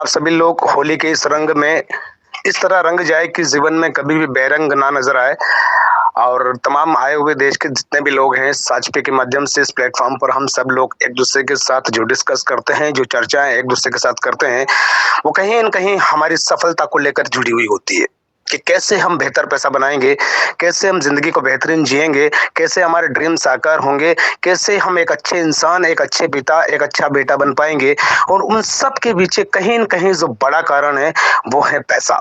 आप सभी लोग होली के इस रंग में इस तरह रंग जाए कि जीवन में कभी भी बेरंग ना नजर आए। और तमाम आए हुए देश के जितने भी लोग हैं, साचपे के माध्यम से इस प्लेटफॉर्म पर हम सब लोग एक दूसरे के साथ जो डिस्कस करते हैं, जो चर्चाएं एक दूसरे के साथ करते हैं, वो कहीं न कहीं हमारी सफलता को लेकर जुड़ी हुई होती है कि कैसे हम बेहतर पैसा बनाएंगे, कैसे हम जिंदगी को बेहतरीन जिएंगे, कैसे हमारे ड्रीम साकार होंगे, कैसे हम एक अच्छे इंसान, एक अच्छे पिता, एक अच्छा बेटा बन पाएंगे। और उन सब के पीछे कहीं न कहीं जो बड़ा कारण है, वो है पैसा।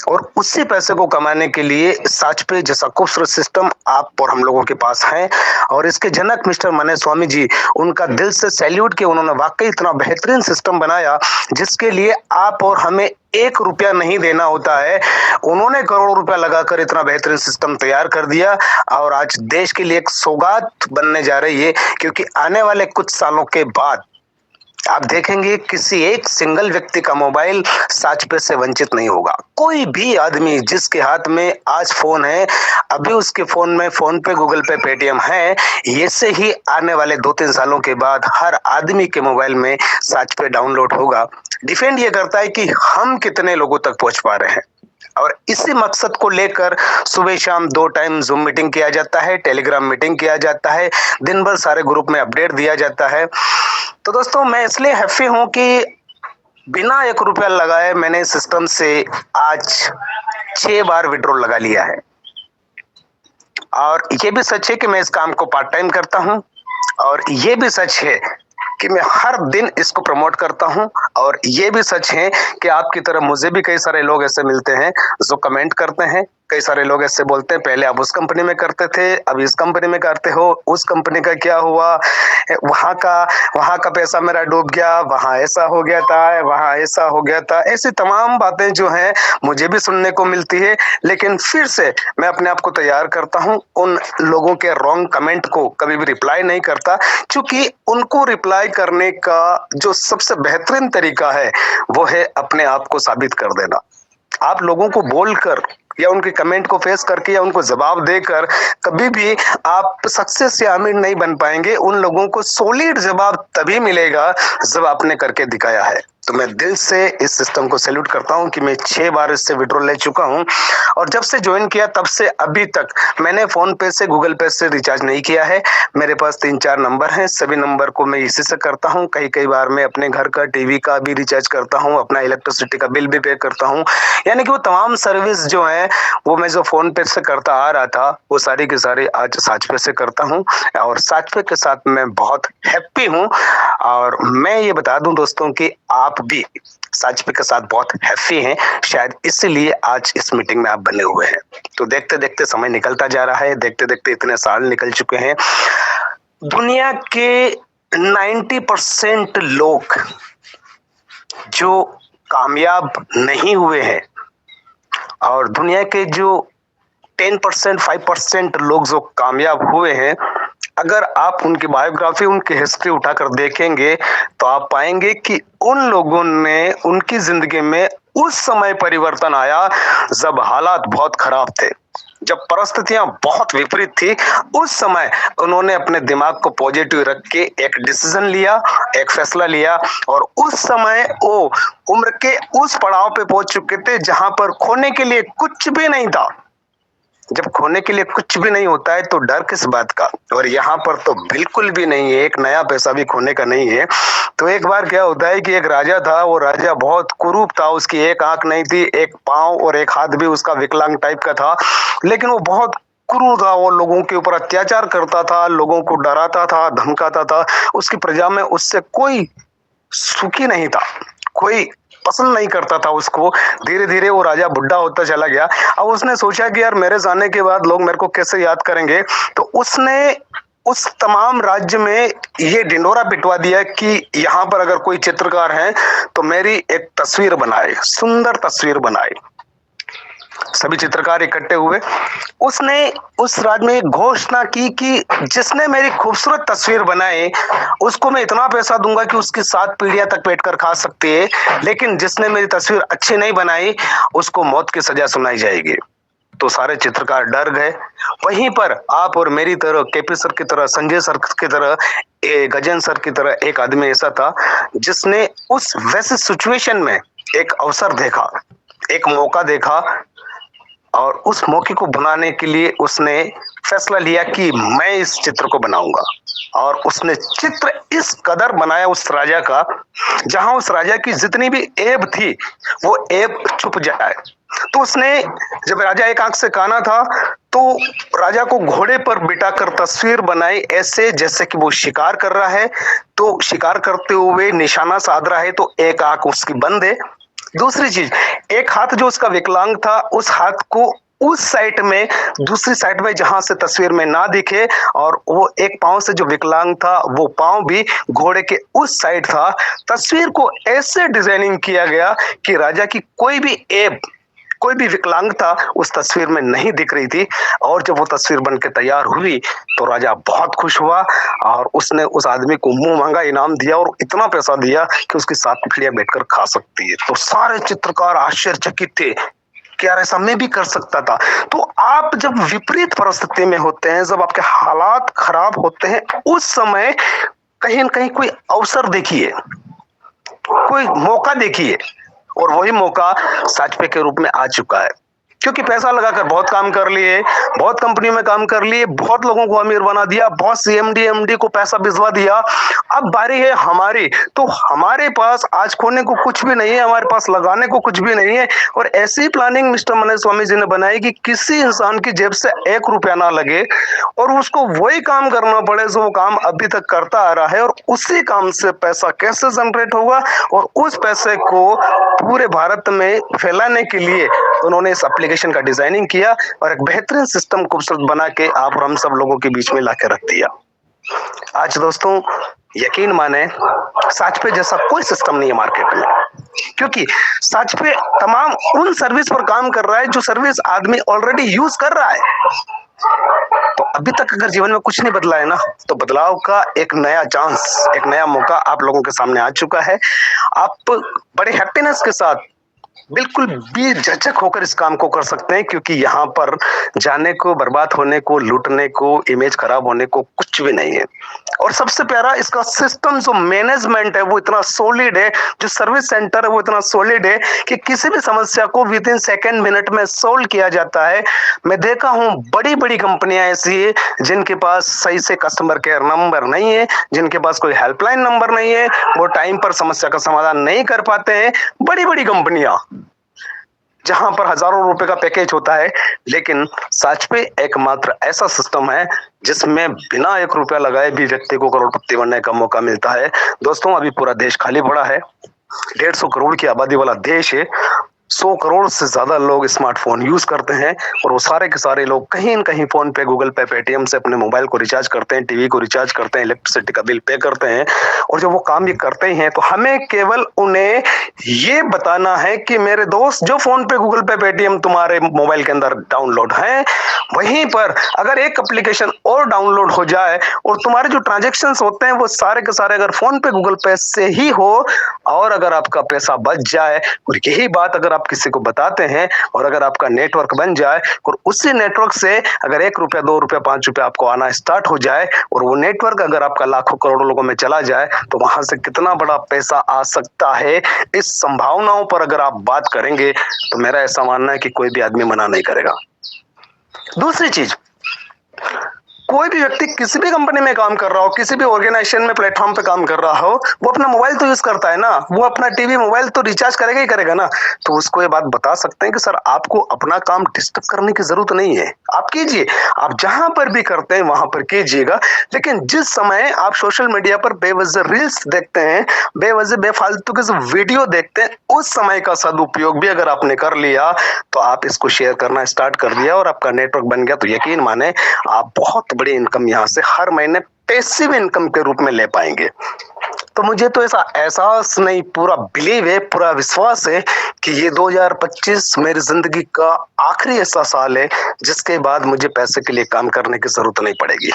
और उसी पैसे को कमाने के लिए साचपे जैसा खूबसूरत सिस्टम आप और हम लोगों के पास है। और इसके जनक मिस्टर मने स्वामी जी, उनका दिल से सैल्यूट कि उन्होंने वाकई इतना बेहतरीन सिस्टम बनाया जिसके लिए आप और हमें 1 रुपया नहीं देना होता है। उन्होंने करोड़ों रुपया लगाकर इतना बेहतरीन सिस्टम तैयार कर दिया और आज देश के लिए एक सौगात बनने जा रही है, क्योंकि आने वाले कुछ सालों के बाद आप देखेंगे किसी एक सिंगल व्यक्ति का मोबाइल साचपे से वंचित नहीं होगा। कोई भी आदमी जिसके हाथ में आज फोन है, अभी उसके फोन में फोन पे, गूगल पे, पेटीएम है, ये से ही आने वाले 2-3 सालों के बाद हर आदमी के मोबाइल में साचपे डाउनलोड होगा। डिपेंड ये करता है कि हम कितने लोगों तक पहुंच पा रहे हैं। और इसी मकसद को लेकर सुबह शाम 2 टाइम जूम मीटिंग किया जाता है, टेलीग्राम मीटिंग किया जाता है, दिन भर सारे ग्रुप में अपडेट दिया जाता है। तो दोस्तों, मैं इसलिए हैप्पी हूं कि बिना 1 रुपया लगाए मैंने सिस्टम से आज 6 बार विड्रॉल लगा लिया है। और ये भी सच है कि मैं इस काम को पार्ट टाइम करता हूं, और ये भी सच है कि मैं हर दिन इसको प्रमोट करता हूं। और ये भी सच है कि आपकी तरह मुझे भी कई सारे लोग ऐसे मिलते हैं जो कमेंट करते हैं। कई सारे लोग ऐसे बोलते हैं, पहले आप उस कंपनी में करते थे, अब इस कंपनी में करते हो, उस कंपनी का क्या हुआ, वहां का पैसा मेरा डूब गया, वहां ऐसा हो गया था, वहां ऐसा हो गया था। ऐसी तमाम बातें जो हैं मुझे भी सुनने को मिलती है। लेकिन फिर से मैं अपने आप को तैयार करता हूं, उन लोगों के रॉन्ग कमेंट को कभी भी रिप्लाई नहीं करता, क्योंकि उनको रिप्लाई करने का जो सबसे बेहतरीन तरीका है वो है अपने आप को साबित कर देना। आप लोगों को बोलकर या उनके कमेंट को फेस करके या उनको जवाब देकर कभी भी आप सक्सेस या अमीर नहीं बन पाएंगे। उन लोगों को सॉलिड जवाब तभी मिलेगा जब आपने करके दिखाया है। तो मैं दिल से इस सिस्टम को सैल्यूट करता हूं कि मैं 6 बार इससे विड्रॉल ले चुका हूं। और जब से ज्वाइन किया तब से अभी तक मैंने फोन पे से, गूगल पे से रिचार्ज नहीं किया है। मेरे पास 3-4 नंबर हैं, सभी नंबर को मैं इसी से करता हूं। कई बार मैं अपने घर का, टीवी का भी रिचार्ज करता हूं, अपना इलेक्ट्रिसिटी का बिल भी पे करता हूं। यानी कि वो तमाम सर्विस जो है, वो मैं जो फोन पे से करता आ रहा था, वो सारी की सारी आज साचपे से करता हूं। और साचपे के साथ मैं बहुत हैप्पी हूं। और मैं ये बता दूं दोस्तों कि आप भी साचपे के साथ बहुत हैप्पी हैं, शायद इसलिए आज इस मीटिंग में आप बने हुए हैं। तो देखते देखते समय निकलता जा रहा है, देखते देखते इतने साल निकल चुके हैं। दुनिया के 90% लोग जो कामयाब नहीं हुए हैं, और दुनिया के जो 10%, 5% लोग जो कामयाब हुए हैं, अगर आप उनकी बायोग्राफी, उनकी हिस्ट्री उठाकर देखेंगे तो आप पाएंगे कि उन लोगों ने, उनकी जिंदगी में उस समय परिवर्तन आया जब हालात बहुत खराब थे, जब परिस्थितियां बहुत विपरीत थी। उस समय उन्होंने अपने दिमाग को पॉजिटिव रख के एक डिसीजन लिया, एक फैसला लिया। और उस समय वो उम्र के उस पड़ाव पे पहुंच चुके थे जहां पर खोने के लिए कुछ भी नहीं था। जब खोने के लिए कुछ भी नहीं होता है तो डर किस बात का। और यहाँ पर तो बिल्कुल भी नहीं है, एक नया पैसा भी खोने का नहीं है। तो एक बार क्या होता है कि एक राजा था, वो राजा बहुत कुरूप था, उसकी एक आंख नहीं थी, एक पांव और एक हाथ भी उसका विकलांग टाइप का था। लेकिन वो बहुत क्रूर था, वो लोगों के ऊपर अत्याचार करता था, लोगों को डराता था, धमकाता था। उसकी प्रजा में उससे कोई सुखी नहीं था, कोई पसंद नहीं करता था उसको। धीरे धीरे वो राजा बुढ़ा होता चला गया। अब उसने सोचा कि यार, मेरे जाने के बाद लोग मेरे को कैसे याद करेंगे। तो उसने उस तमाम राज्य में ये ढिंडोरा पिटवा दिया कि यहाँ पर अगर कोई चित्रकार है तो मेरी एक तस्वीर बनाए, सुंदर तस्वीर बनाए। सभी चित्रकार इकट्ठे हुए। उसने उस राज्य में एक घोषणा की कि जिसने मेरी खूबसूरत तस्वीर बनाई उसको मैं इतना पैसा दूंगा कि उसकी 7 पीढ़ियां तक पेट कर खा सकती है, लेकिन जिसने मेरी तस्वीर अच्छी नहीं बनाई उसको मौत की सजा सुनाई जाएगी। तो सारे चित्रकार डर गए। वहीं पर आप और मेरी तरह, केपी सर की तरह, संजय सर की तरह, गजेंद्र सर की तरह एक आदमी ऐसा था जिसने उस वैसे सिचुएशन में एक अवसर देखा, एक मौका देखा, और उस मौके को बनाने के लिए उसने फैसला लिया कि मैं इस चित्र को बनाऊंगा। और उसने चित्र इस कदर बनाया उस राजा का, जहां उस राजा की जितनी भी ऐब थी वो ऐब छुप जाए। तो उसने, जब राजा एक आंख से काना था, तो राजा को घोड़े पर बिठाकर तस्वीर बनाई, ऐसे जैसे कि वो शिकार कर रहा है। तो शिकार करते हुए निशाना साध रहा है, तो एक आंख उसकी बंद है। दूसरी चीज, एक हाथ जो उसका विकलांग था, उस हाथ को उस साइड में, दूसरी साइड में जहां से तस्वीर में ना दिखे, और वो एक पांव से जो विकलांग था वो पांव भी घोड़े के उस साइड था। तस्वीर को ऐसे डिजाइनिंग किया गया कि राजा की कोई भी ऐब, कोई भी विकलांगता उस तस्वीर में नहीं दिख रही थी। और जब वो तस्वीर बन के तैयार हुई तो राजा बहुत खुश हुआ, और उसने उस आदमी को मुंह मांगा इनाम दिया, और इतना पैसा दिया कि उसकी 7 पीढ़ियां बैठकर खा सकती है। तो सारे चित्रकार आश्चर्यचकित थे कि यार ऐसा मैं भी कर सकता था। तो आप जब विपरीत परिस्थिति में होते हैं, जब आपके हालात खराब होते हैं, उस समय कहीं न कहीं कोई अवसर देखिए, कोई मौका देखिए, और वही मौका साजपे के रूप में आ चुका है। क्योंकि पैसा लगाकर बहुत काम कर लिए, बहुत कंपनियों में काम कर लिए, बहुत लोगों को अमीर बना दिया, बहुत सीएमडी एमडी को पैसा भिजवा दिया। अब बारी है हमारी, तो हमारे पास आज खोने को कुछ भी नहीं है, हमारे पास लगाने को कुछ भी नहीं है। और ऐसी प्लानिंग मिस्टर मनोज स्वामी जी ने बनाई कि किसी इंसान की जेब से 1 रुपया ना लगे, और उसको वही काम करना पड़े जो वो काम अभी तक करता आ रहा है, और उसी काम से पैसा कैसे जनरेट होगा, और उस पैसे को पूरे भारत में फैलाने के लिए उन्होंने इस एप्लीकेशन का डिजाइनिंग किया, और एक बेहतरीन सिस्टम खूबसूरत बना के आप और हम सब लोगों के बीच में लाके रख दिया। आज दोस्तों यकीन माने, साजपे जैसा कोई सिस्टम नहीं है मार्केट में, क्योंकि साजपे तमाम उन सर्विस पर काम कर रहा है जो सर्विस आदमी ऑलरेडी यूज कर रहा है। तो अभी तक अगर जीवन में कुछ नहीं बदला है ना, तो बदलाव का एक नया चांस, एक नया मौका आप लोगों के सामने आ चुका है। आप बड़े हैप्पीनेस के साथ, बिल्कुल बेझिझक होकर इस काम को कर सकते हैं, क्योंकि यहाँ पर जाने को, बर्बाद होने को, लूटने को, इमेज खराब होने को कुछ भी नहीं है। और सबसे प्यारा, इसका सिस्टम जो मैनेजमेंट है वो इतना सॉलिड है, जो सर्विस सेंटर है वो इतना सॉलिड है कि किसी भी समस्या को विद इन सेकेंड, मिनट में सोल्व किया जाता है। मैं देखा हूँ बड़ी बड़ी कंपनियां ऐसी है जिनके पास सही से कस्टमर केयर नंबर नहीं है, जिनके पास कोई हेल्पलाइन नंबर नहीं है, वो टाइम पर समस्या का समाधान नहीं कर पाते हैं। बड़ी बड़ी कंपनियां जहां पर हजारों रुपए का पैकेज होता है, लेकिन साजपे एकमात्र ऐसा सिस्टम है जिसमें बिना 1 रुपया लगाए भी व्यक्ति को करोड़पति बनने का मौका मिलता है। दोस्तों, अभी पूरा देश खाली पड़ा है, 150 करोड़ की आबादी वाला देश है, 100 करोड़ से ज्यादा लोग स्मार्टफोन यूज करते हैं, और वो सारे के सारे लोग कहीं न कहीं फोन पे, गूगल पे, पेटीएम से अपने मोबाइल को रिचार्ज करते हैं, टीवी को रिचार्ज करते हैं, इलेक्ट्रिसिटी का बिल पे करते हैं। और जब वो काम ये करते हैं तो हमें केवल उन्हें ये बताना है कि मेरे दोस्त, जो फोन पे, गूगल पे, पेटीएम तुम्हारे मोबाइल के अंदर डाउनलोड है, वहीं पर अगर एक एप्लीकेशन और डाउनलोड हो जाए और तुम्हारे जो ट्रांजेक्शन्स होते हैं वो सारे के सारे अगर फोन पे, गूगल पे से ही हो, और अगर आपका पैसा बच जाए, और यही बात अगर आप किसी को बताते हैं, और अगर आपका नेटवर्क बन जाए, और उसी नेटवर्क से अगर 1 रुपया, 2 रुपया, 5 रुपया आपको आना स्टार्ट हो जाए, और वो नेटवर्क अगर आपका लाखों करोड़ों लोगों में चला जाए, तो वहां से कितना बड़ा पैसा आ सकता है, इस संभावनाओं पर अगर आप बात करेंगे तो मेरा ऐसा मानना है कि कोई भी आदमी मना नहीं करेगा। दूसरी चीज, कोई भी व्यक्ति किसी भी कंपनी में काम कर रहा हो, किसी भी ऑर्गेनाइजेशन में, प्लेटफॉर्म पे काम कर रहा हो, वो अपना मोबाइल तो यूज करता है ना, वो अपना टीवी, मोबाइल तो रिचार्ज करेगा ही करेगा ना। तो उसको ये बात बता सकते हैं कि सर, आपको अपना काम डिस्टर्ब करने की जरूरत नहीं है, आप कीजिए, आप जहां पर भी करते हैं वहां पर कीजिएगा। लेकिन जिस समय आप सोशल मीडिया पर बेवजह रील्स देखते हैं, बेवजह बेफालतू के वीडियो देखते हैं, उस समय का सदुपयोग भी अगर आपने कर लिया, तो आप इसको शेयर करना स्टार्ट कर दिया और आपका नेटवर्क बन गया, तो यकीन माने आप बहुत बड़ी इनकम यहां से हर महीने पैसिव इनकम के रूप में ले पाएंगे। तो मुझे तो ऐसा एहसास नहीं, पूरा बिलीव है, पूरा विश्वास है कि ये 2025 मेरी जिंदगी का आखिरी ऐसा साल है जिसके बाद मुझे पैसे के लिए काम करने की जरूरत नहीं पड़ेगी।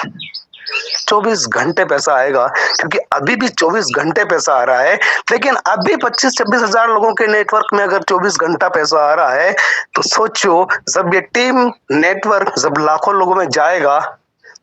24 घंटे पैसा आएगा, क्योंकि अभी भी 24 घंटे पैसा आ रहा है। लेकिन अभी 25-26 हजार लोगों के नेटवर्क में अगर 24 घंटा पैसा आ रहा है, तो सोचो जब ये टीम नेटवर्क जब लाखों लोगों में जाएगा,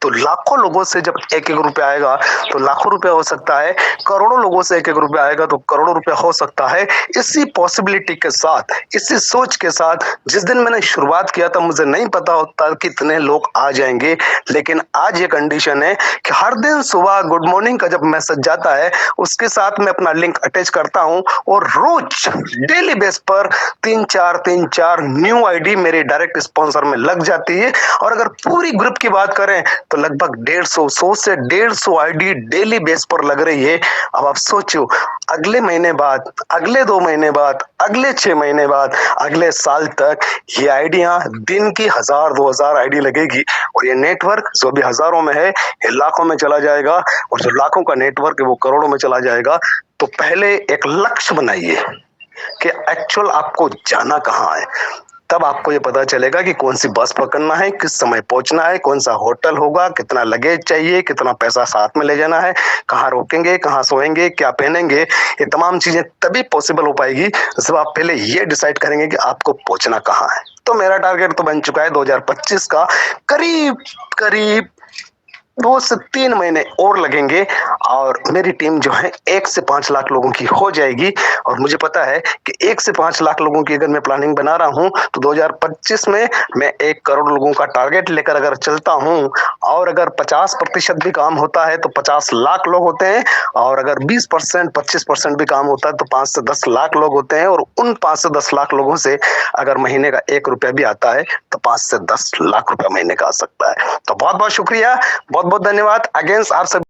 तो लाखों लोगों से जब एक एक रुपया आएगा तो लाखों रुपया हो सकता है, करोड़ों लोगों से एक एक रुपया आएगा तो करोड़ों रुपया हो सकता है। इसी पॉसिबिलिटी के साथ, इसी सोच के साथ जिस दिन मैंने शुरुआत किया था मुझे नहीं पता होता कितने लोग आ जाएंगे, लेकिन आज ये कंडीशन है कि हर दिन सुबह गुड मॉर्निंग का जब मैसेज जाता है उसके साथ मैं अपना लिंक अटैच करता हूं और रोज डेली बेस पर 3-4 न्यू आईडी मेरे डायरेक्ट स्पॉन्सर में लग जाती है। और अगर पूरी ग्रुप की बात करें तो लगभग 100 से 150 आईडी डेली बेस पर लग रही है। अब आप सोचो, अगले महीने बाद, अगले 2 महीने बाद, अगले 6 महीने बाद, अगले साल तक ये आईडियां दिन की 1000-2000 आईडी लगेगी और ये नेटवर्क जो भी हजारों में है ये लाखों में चला जाएगा और जो लाखों का नेटवर्क है वो करोड़ों में चला जाएगा। तो पहले एक लक्ष्य बनाइए कि एक्चुअल आपको जाना कहाँ है, तब आपको ये पता चलेगा कि कौन सी बस पकड़ना है, किस समय पहुंचना है, कौन सा होटल होगा, कितना लगेज चाहिए, कितना पैसा साथ में ले जाना है, कहाँ रोकेंगे, कहाँ सोएंगे, क्या पहनेंगे। ये तमाम चीजें तभी पॉसिबल हो पाएगी जब आप पहले ये डिसाइड करेंगे कि आपको पहुंचना कहाँ है। तो मेरा टारगेट तो बन चुका है 2025 का, करीब करीब 2 से 3 महीने और लगेंगे और मेरी टीम जो है 1 से 5 लाख लोगों की हो जाएगी। और मुझे पता है कि 1 से 5 लाख लोगों की अगर मैं प्लानिंग बना रहा हूं तो 2025 में मैं 1 करोड़ लोगों का टारगेट लेकर अगर चलता हूं और अगर 50% भी काम होता है तो 50 लाख लोग होते हैं और अगर 20% 25% भी काम होता है तो 5 से 10 लाख लोग होते हैं। और उन 5 से 10 लाख लोगों से अगर महीने का 1 रुपया भी आता है तो 5 से 10 लाख रुपया महीने का आ सकता है। तो बहुत बहुत शुक्रिया, बहुत बहुत धन्यवाद। अगेंस्ट आप सब